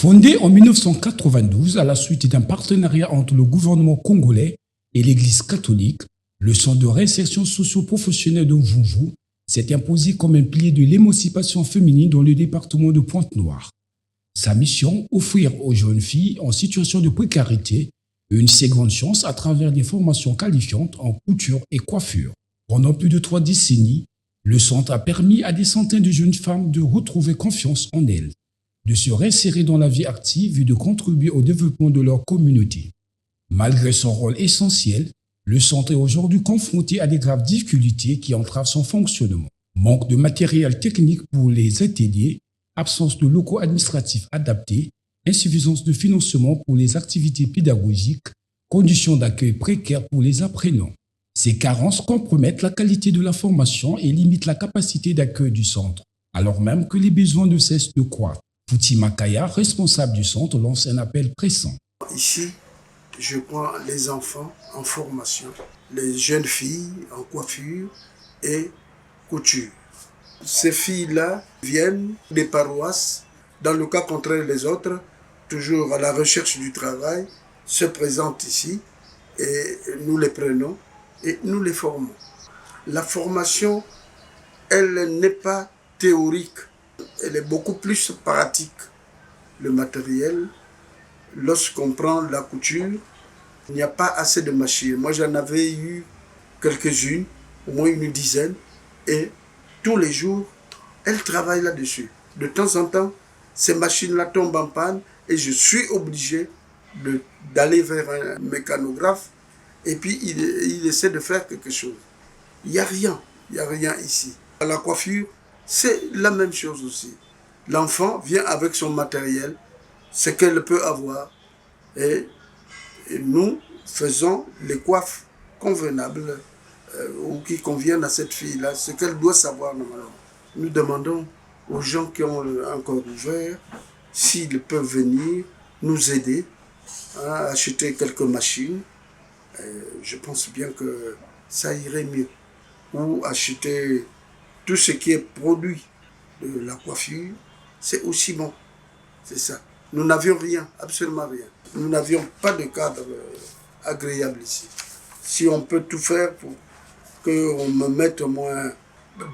Fondé en 1992 à la suite d'un partenariat entre le gouvernement congolais et l'Église catholique, le Centre de réinsertion socio-professionnelle de Mvoumvou s'est imposé comme un pilier de l'émancipation féminine dans le département de Pointe-Noire. Sa mission, offrir aux jeunes filles en situation de précarité une seconde chance à travers des formations qualifiantes en couture et coiffure. Pendant plus de 3 décennies, le centre a permis à des centaines de jeunes femmes de retrouver confiance en elles, de se réinsérer dans la vie active et de contribuer au développement de leur communauté. Malgré son rôle essentiel, le centre est aujourd'hui confronté à des graves difficultés qui entravent son fonctionnement. Manque de matériel technique pour les ateliers, absence de locaux administratifs adaptés, insuffisance de financement pour les activités pédagogiques, conditions d'accueil précaires pour les apprenants. Ces carences compromettent la qualité de la formation et limitent la capacité d'accueil du centre, alors même que les besoins ne cessent de croître. Fouti Makaya, responsable du centre, lance un appel pressant. Ici, je prends les enfants en formation, les jeunes filles en coiffure et couture. Ces filles-là viennent des paroisses, dans le cas contraire les autres, toujours à la recherche du travail, se présentent ici et nous les prenons et nous les formons. La formation, elle n'est pas théorique, elle est beaucoup plus pratique. Le matériel, lorsqu'on prend la couture, il n'y a pas assez de machines. Moi, j'en avais eu quelques-unes, au moins une dizaine, et tous les jours, elles travaillent là-dessus. De temps en temps, ces machines-là tombent en panne et je suis obligé d'aller vers un mécanographe et puis il essaie de faire quelque chose. Il n'y a rien ici. À la coiffure, c'est la même chose aussi. L'enfant vient avec son matériel, ce qu'elle peut avoir, et nous faisons les coiffes convenables ou qui conviennent à cette fille-là, ce qu'elle doit savoir normalement. Nous demandons aux gens qui ont un corps ouvert s'ils peuvent venir nous aider à acheter quelques machines. Je pense bien que ça irait mieux. Ou acheter tout ce qui est produit de la coiffure, c'est aussi bon. C'est ça. Nous n'avions rien, absolument rien. Nous n'avions pas de cadre agréable ici. Si on peut tout faire pour qu'on me mette au moins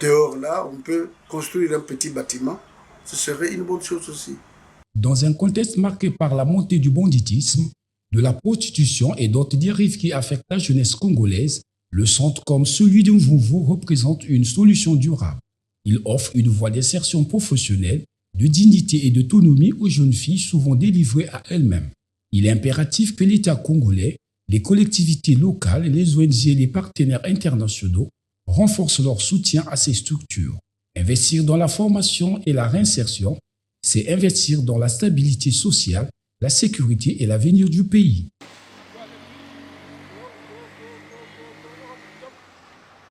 dehors là, on peut construire un petit bâtiment. Ce serait une bonne chose aussi. Dans un contexte marqué par la montée du banditisme, de la prostitution et d'autres dérives qui affectent la jeunesse congolaise, le centre comme celui de Mvoumvou représente une solution durable. Il offre une voie d'insertion professionnelle, de dignité et d'autonomie aux jeunes filles souvent délivrées à elles-mêmes. Il est impératif que l'État congolais, les collectivités locales, les ONG et les partenaires internationaux renforcent leur soutien à ces structures. Investir dans la formation et la réinsertion, c'est investir dans la stabilité sociale, la sécurité et l'avenir du pays.